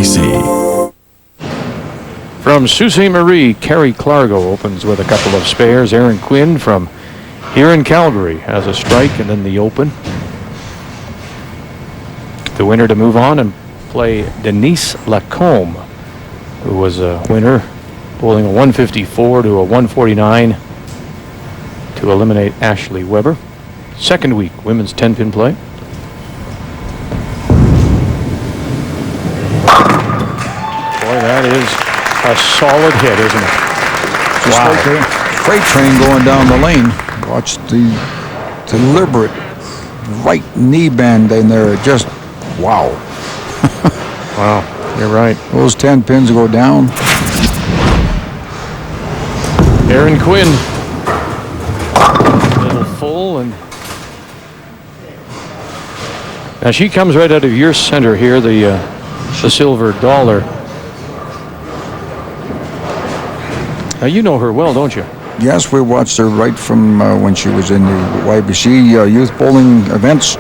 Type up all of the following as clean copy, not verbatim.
BC. From Sault Ste. Marie, Kari Clargo opens with a couple of spares. Erin Quinn from here in Calgary has a strike, and then the open. The winner to move on and play Denise Lacombe, who was a winner, bowling a 154 to a 149 to eliminate Ashley Weber. Second week, women's 10-pin play. Boy, that is a solid hit, isn't it? Just like a freight train going down the lane. Watch the deliberate right knee bend in there. Just wow. Wow, you're right. Those 10 pins go down. Erin Quinn, a little full, and now she comes right out of your center here, the silver dollar. Now you know her well, don't you? Yes, we watched her right from when she was in the YBC youth bowling events,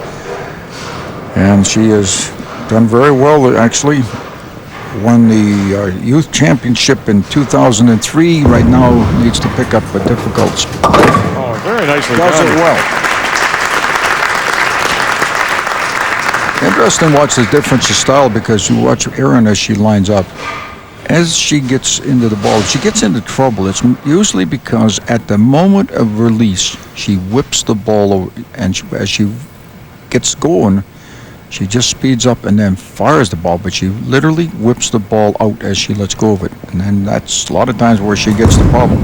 and she has done very well. Actually, won the youth championship in 2003. Right now, needs to pick up a difficult spot. Oh, very nicely done. Does it well. Interesting to watch the difference of style, because you watch Erin as she lines up. As she gets into the ball, she gets into trouble. It's usually because at the moment of release, she whips the ball over, and as she gets going, she just speeds up and then fires the ball, but she literally whips the ball out as she lets go of it. And then that's a lot of times where she gets the problem.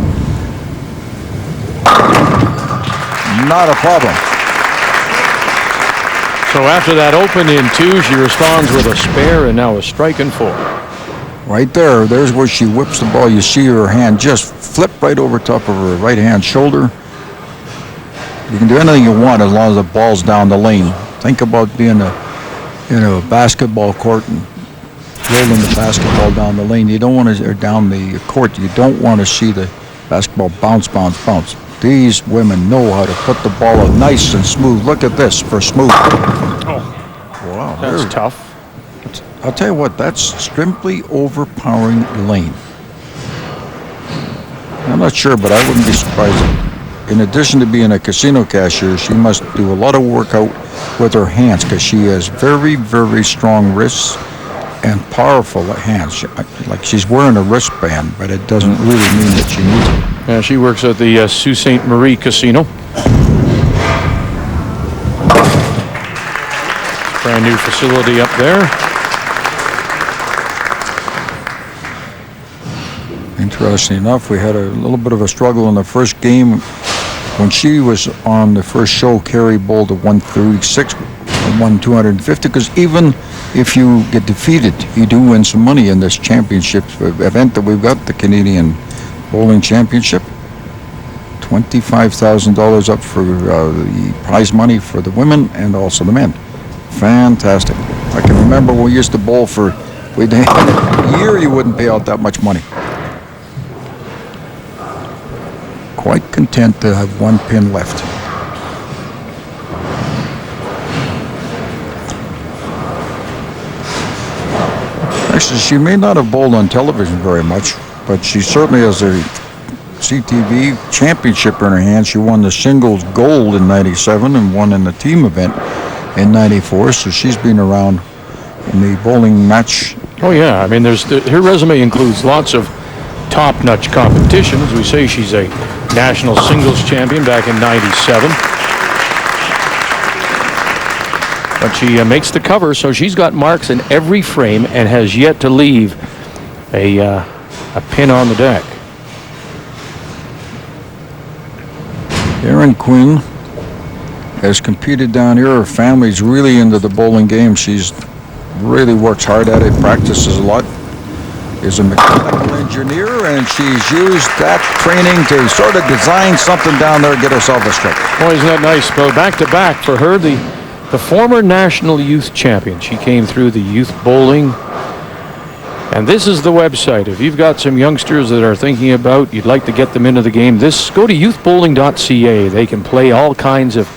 Not a problem. So after that open in two, she responds with a spare and now a strike and four. Right there, there's where she whips the ball. You see her hand just flip right over top of her right hand shoulder. You can do anything you want as long as the ball's down the lane. Think about being in a basketball court and rolling the basketball down the lane. You don't want to, or down the court, you don't want to see the basketball bounce, bounce, bounce. These women know how to put the ball out nice and smooth. Look at this for smooth. Oh, wow, that's tough. I'll tell you what, that's simply overpowering lane. I'm not sure, but I wouldn't be surprised. In addition to being a casino cashier, she must do a lot of work out with her hands, because she has very, very strong wrists and powerful hands. Like she's wearing a wristband, but it doesn't really mean that she needs it. Yeah, she works at the Sault Ste. Marie Casino. Brand new facility up there. Interesting enough, we had a little bit of a struggle in the first game. When she was on the first show, Kari bowled a 136 and won 250, because even if you get defeated, you do win some money in this championship event that we've got, the Canadian Bowling Championship. $25,000 up for the prize money for the women and also the men. Fantastic. I can remember when we used to bowl for a year, you wouldn't pay out that much money. Quite content to have one pin left. Actually, she may not have bowled on television very much, but she certainly has a CTV championship in her hand. She won the singles gold in '97 and won in the team event in '94, so she's been around in the bowling match. Oh yeah, I mean, her resume includes lots of top-notch competition. As we say, she's a national singles champion back in '97. But she makes the cover, so she's got marks in every frame and has yet to leave a pin on the deck. Erin Quinn has competed down here. Her family's really into the bowling game. She's really works hard at it, practices a lot. Is a mechanical engineer, and she's used that training to sort of design something down there, get herself a strike. Boy, isn't that nice? Well, back-to-back for her, the former national youth champion. She came through the youth bowling. And this is the website. If you've got some youngsters that are thinking about, you'd like to get them into the game, go to youthbowling.ca. They can play all kinds of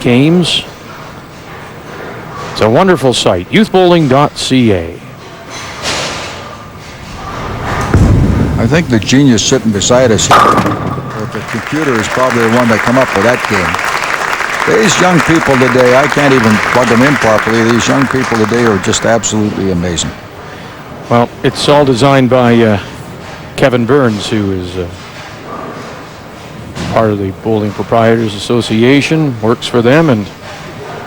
games. It's a wonderful site, youthbowling.ca. I think the genius sitting beside us here with the computer is probably the one that come up with that game. These young people today, I can't even plug them in properly. These young people today are just absolutely amazing. Well, it's all designed by Kevin Burns, who is part of the Bowling Proprietors Association, works for them, and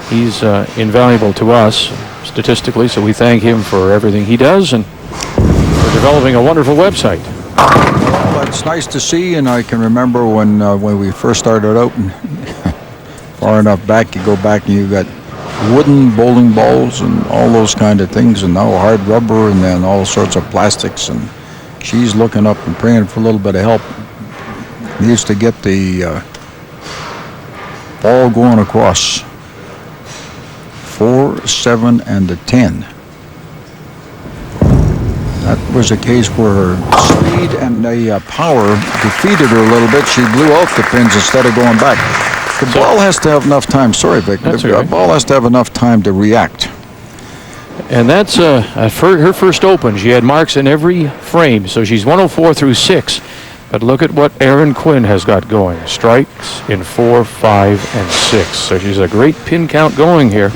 he's invaluable to us statistically, so we thank him for everything he does and for developing a wonderful website. Well, it's nice to see, and I can remember when we first started out, and far enough back, you go back and you got wooden bowling balls and all those kind of things, and now hard rubber and then all sorts of plastics, and she's looking up and praying for a little bit of help. Needs to get the ball going across. 4, 7, and the 10. That was a case where her speed and the power defeated her a little bit. She blew out the pins instead of going back. The ball has to have enough time. Sorry, Vic. The ball has to have enough time to react. And that's her first Open. She had marks in every frame, so she's 104 through 6. But look at what Erin Quinn has got going. Strikes in 4, 5, and 6. So she's a great pin count going here.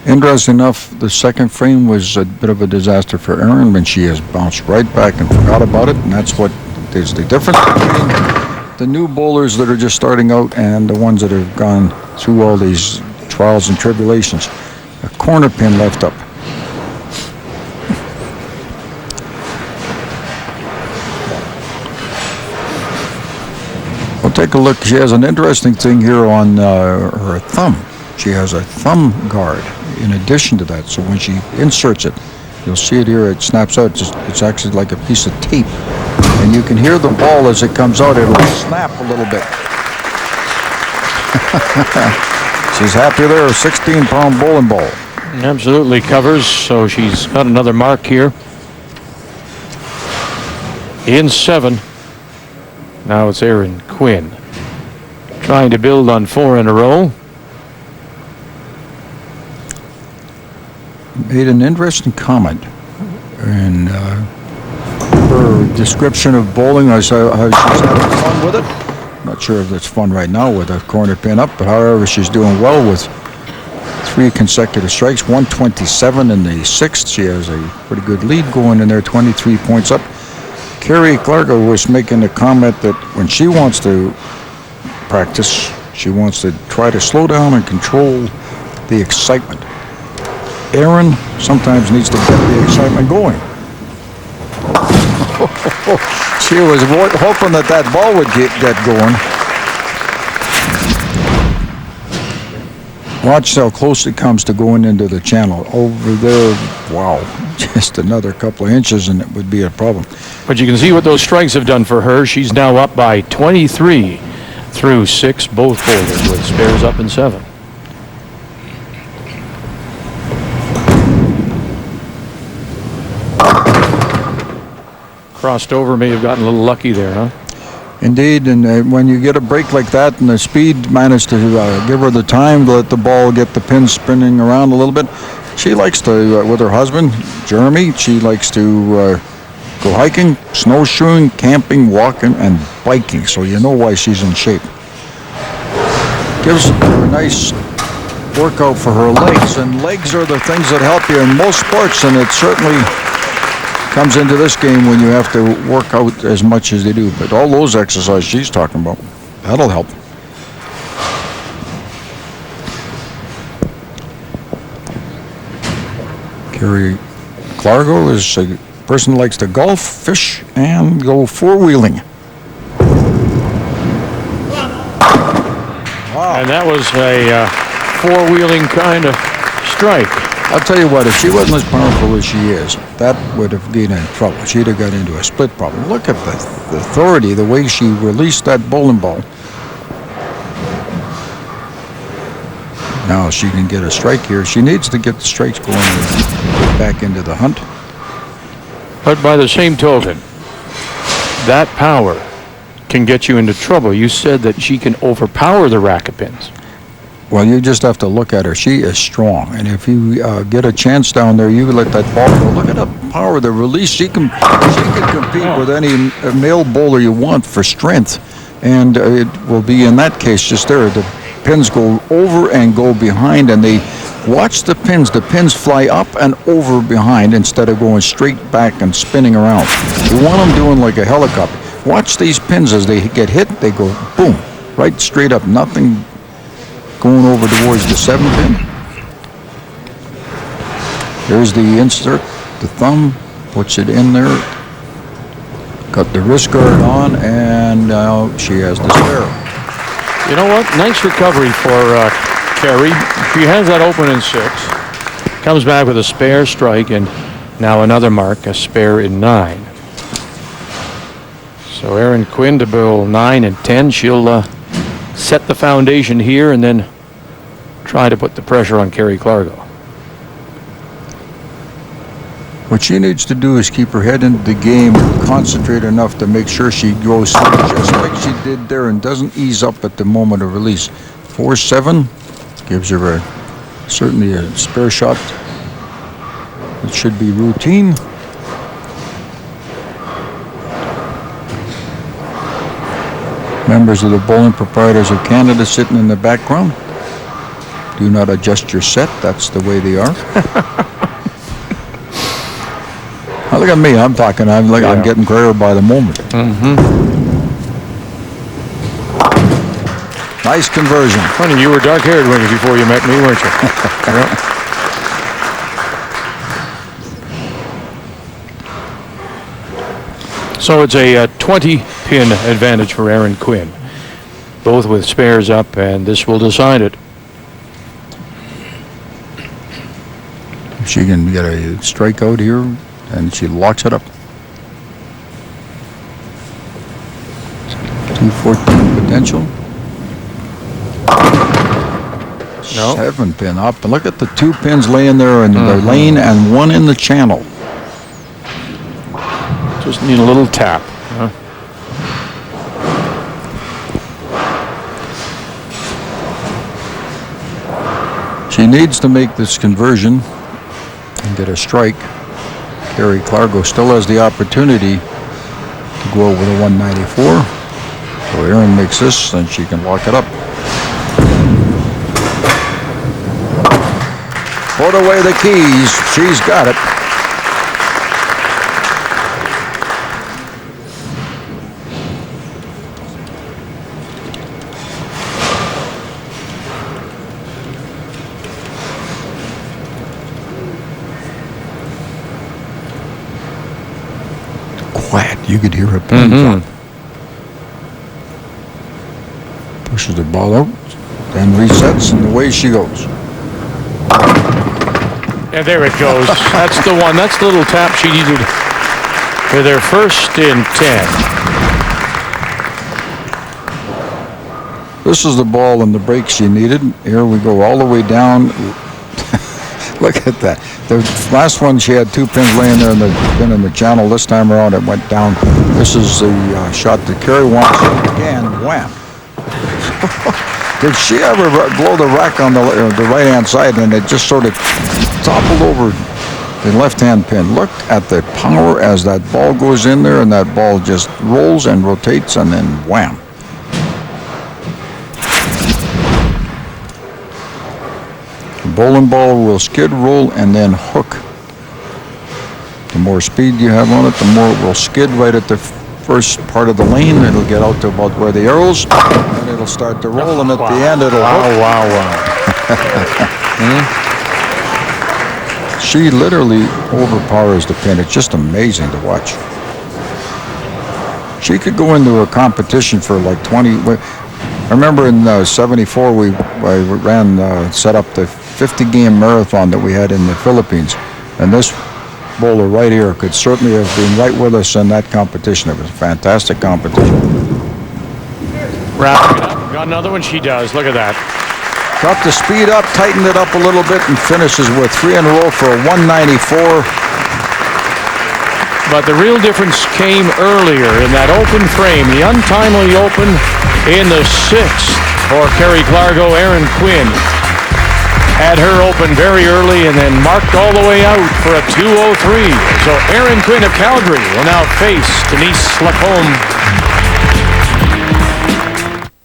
Interesting enough, the second frame was a bit of a disaster for Erin, and she has bounced right back and forgot about it, and that's what is the difference between the new bowlers that are just starting out and the ones that have gone through all these trials and tribulations. A corner pin left up. We'll take a look. She has an interesting thing here on her thumb. She has a thumb guard in addition to that, so when she inserts it, you'll see it here, it snaps out. It's actually like a piece of tape, and you can hear the ball as it comes out. It'll snap a little bit. She's happy there, a 16-pound bowling ball. Absolutely covers, so she's got another mark here. In 7. Now it's Erin Quinn trying to build on 4 in a row. Made an interesting comment in her description of bowling. I saw how she's having fun with it. I'm not sure if it's fun right now with a corner pin up, but however, she's doing well with 3 consecutive strikes, 127 in the 6th. She has a pretty good lead going in there, 23 points up. Kari Clargo was making a comment that when she wants to practice, she wants to try to slow down and control the excitement. Erin sometimes needs to get the excitement going. She was hoping that ball would get going. Watch how close it comes to going into the channel. Over there, wow, just another couple of inches and it would be a problem. But you can see what those strikes have done for her. She's now up by 23 through 6, both bowlers with spares up in 7. Crossed over, may have gotten a little lucky there, huh? Indeed, and when you get a break like that and the speed managed to give her the time to let the ball get the pin spinning around a little bit, she likes to, with her husband, Jeremy, she likes to go hiking, snowshoeing, camping, walking, and biking, so you know why she's in shape. Gives her a nice workout for her legs, and legs are the things that help you in most sports, and it certainly comes into this game when you have to work out as much as they do. But all those exercises she's talking about, that'll help. Kari Clargo is a person who likes to golf, fish, and go four-wheeling. Wow. And that was a four-wheeling kind of strike. I'll tell you what, if she wasn't as powerful as she is, that would have gotten in trouble. She'd have got into a split problem. Look at the authority, the way she released that bowling ball. Now she can get a strike here. She needs to get the strikes going back into the hunt. But by the same token, that power can get you into trouble. You said that she can overpower the racket pins. Well, you just have to look at her. She is strong, and if you get a chance down there, you let that ball go. Look at the power, the release. She can compete with any male bowler you want for strength, and it will be in that case just there. The pins go over and go behind, and they watch the pins. The pins fly up and over behind instead of going straight back and spinning around. You want them doing like a helicopter. Watch these pins as they get hit. They go boom, right straight up. Nothing going over towards the 7 pin. There's the insert, the thumb, puts it in there, got the wrist guard on, and now she has the spare. You know what? Nice recovery for Kari. She has that open in 6. Comes back with a spare strike, and now another mark, a spare in 9. So Erin Quinn to bowl 9 and 10. She'll set the foundation here and then try to put the pressure on Kari Clargo. What she needs to do is keep her head into the game, concentrate enough to make sure she goes through just like she did there and doesn't ease up at the moment of release. 4-7 gives her certainly a spare shot. It should be routine. Members of the Bowling Proprietors of Canada sitting in the background. Do not adjust your set. That's the way they are. Now look at me. I'm talking. I'm getting greater by the moment. Nice conversion. Funny, you were dark-haired before you met me, weren't you? Yeah. So it's a 20-pin advantage for Erin Quinn. Both with spares up, and this will decide it. She can get a strikeout here, and she locks it up. 214 potential. No. 7 pin up, and look at the 2 pins laying there in the lane and 1 in the channel. Just need a little tap. Huh? She needs to make this conversion and get a strike. Kari Clargo still has the opportunity to go over the 194. So Erin makes this, and she can lock it up. Put away the keys. She's got it. Quiet. You could hear a pin drop. Pushes the ball out, then resets, and away she goes. And there it goes. That's the one. That's the little tap she needed for their first in 10. This is the ball and the break she needed. Here we go all the way down. Look at that. The last one, she had 2 pins laying there in the pin in the channel. This time around, it went down. This is the shot that Kari wants. Again, wham. Did she ever blow the rack on the right-hand side, and it just sort of toppled over the left-hand pin? Look at the power as that ball goes in there, and that ball just rolls and rotates, and then wham. The bowling ball will skid, roll, and then hook. The more speed you have on it, the more it will skid right at the first part of the lane. It'll get out to about where the arrows, and it'll start to roll, and at the end it'll hook. Wow. She literally overpowers the pin. It's just amazing to watch. She could go into a competition for like 20. I remember in '74 I set up the 50-game marathon that we had in the Philippines, and this bowler right here could certainly have been right with us in that competition. It was a fantastic competition. Wrapping it up. Got another one. She does. Look at that. Got the speed up, tightened it up a little bit, and finishes with 3 in a row for a 194. But the real difference came earlier in that open frame, the untimely open in the 6th. for Kari Clargo. Erin Quinn had her open very early and then marked all the way out for a 2:03. So Erin Quinn of Calgary will now face Denise Lacombe